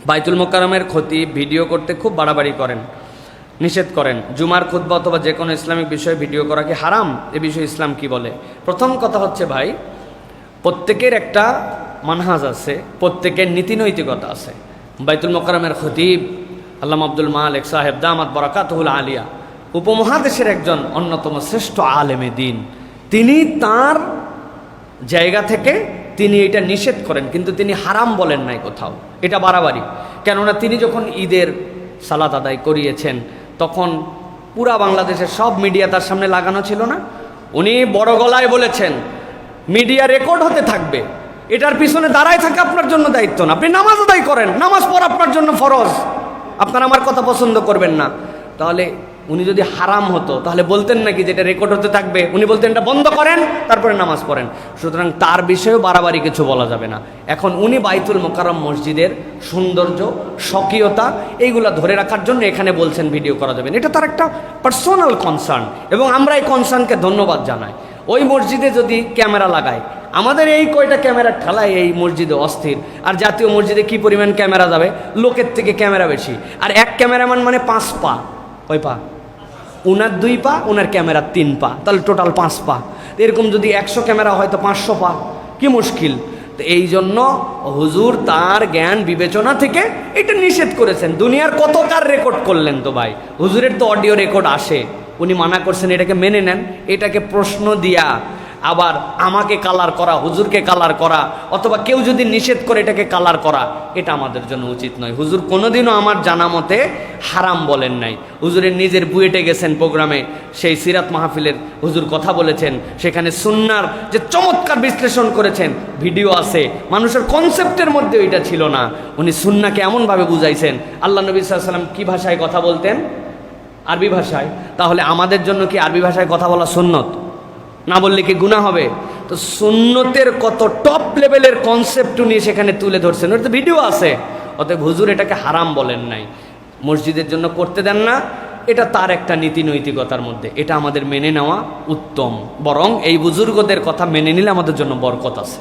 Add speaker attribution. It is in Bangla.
Speaker 1: বাইতুল মোকাররমের খতিব ভিডিও করতে খুব বাড়াবাড়ি করেন, নিষেধ করেন। জুমার খুতবা অথবা যে কোনো ইসলামিক বিষয়ে ভিডিও করা কি হারাম? এ বিষয়ে ইসলাম কি বলে? প্রথম কথা হচ্ছে ভাই, প্রত্যেকের একটা মানহাজ আছে, প্রত্যেকের নীতি নৈতিকতা আছে। বাইতুল মোকাররমের খতিব আল্লামা আব্দুল মালিক সাহেব দামাত বারাকাতুহুল আলিয়া উপমহাদেশের একজন অন্যতম শ্রেষ্ঠ আলেমে দিন, তিনি তার জায়গা থেকে তিনি এটা নিষেধ করেন, কিন্তু তিনি হারাম বলেন নাই কোথাও। এটা বাড়াবাড়ি। কেননা তিনি যখন ঈদের সালাত আদায় করিয়েছেন তখন পুরা বাংলাদেশের সব মিডিয়া তার সামনে লাগানো ছিল না? উনি বড় গলায় বলেছেন মিডিয়া রেকর্ড হতে থাকবে, এটার পিছনে দাঁড়ায় থাকে আপনার জন্য দায়িত্ব না। আপনি নামাজ আদায় করেন, নামাজ পড়া আপনার জন্য ফরজ। আপনারা আমার কথা পছন্দ করবেন না, তাহলে উনি যদি হারাম হতো তাহলে বলতেন নাকি যেটা রেকর্ড হতে থাকবে? উনি বলতেন এটা বন্ধ করেন, তারপরে নামাজ পড়েন। সুতরাং তার বিষয়েও বাড়াবাড়ি কিছু বলা যাবে না। এখন উনি বাইতুল মোকাররম মসজিদের সৌন্দর্য, স্বকীয়তা এইগুলা ধরে রাখার জন্য এখানে বলছেন ভিডিও করা যাবে না। এটা তার একটা পার্সোনাল কনসার্ন, এবং আমরা এই কনসার্নকে ধন্যবাদ জানাই। ওই মসজিদে যদি ক্যামেরা লাগায়, আমাদের এই কয়টা ক্যামেরা ঠেলায় এই মসজিদে অস্থির, আর জাতীয় মসজিদে কি পরিমাণ ক্যামেরা যাবে, লোকের থেকে ক্যামেরা বেশি। আর এক ক্যামেরাম্যান মানে 5 পা, কয় পা? উনার 2 পা, উনার ক্যামেরা 3 পা, তাহলে টোটাল 5 পা। এরকম যদি 100 ক্যামেরা হয় তো 500 পা, কি মুশকিল। তো এই জন্য হুজুর তার জ্ঞান বিবেচনা থেকে এটা নিষেধ করেছেন। দুনিয়ার কত কার রেকর্ড করলেন তো ভাই, হুজুরের তো অডিও রেকর্ড আসে, উনি মানা করছেন, এটাকে মেনে নেন। এটাকে প্রশ্ন দিয়া আবার আমাকে কালার করা, হুজুরকে কালার করা, অথবা কেউ যদি নিষেধ করে এটাকে কালার করা, এটা আমাদের জন্য উচিত নয়। হুজুর কোনোদিনও আমার জানা মতে হারাম বলেন নাই। হুজুরের নিজের বুয়েটে গেছেন প্রোগ্রামে, সেই সিরাত মাহফিলের হুজুর কথা বলেছেন, সেখানে সুন্নার যে চমৎকার বিশ্লেষণ করেছেন, ভিডিও আছে। মানুষের কনসেপ্টের মধ্যে এটা ছিল না। উনি সুন্নাকে এমনভাবে বুঝাইছেন। আল্লাহ নবী সাল্লাল্লাহু আলাইহি ওয়াসাল্লাম কী ভাষায় কথা বলতেন? আরবি ভাষায়। তাহলে আমাদের জন্য কি আরবি ভাষায় কথা বলা সুন্নত? না বললে কি গুনাহ হবে? তো সুন্নতের কত টপ লেভেলের কনসেপ্ট উনি সেখানে তুলে ধরছেন, ওর তো ভিডিও আছে। অতএব হুজুর এটাকে হারাম বলেন নাই, মসজিদের জন্য করতে দেন না, এটা তার একটা নীতি নৈতিকতার মধ্যে, এটা আমাদের মেনে নেওয়া উত্তম। বরং এই বুজুর্গদের কথা মেনে নিলে আমাদের জন্য বরকত আছে।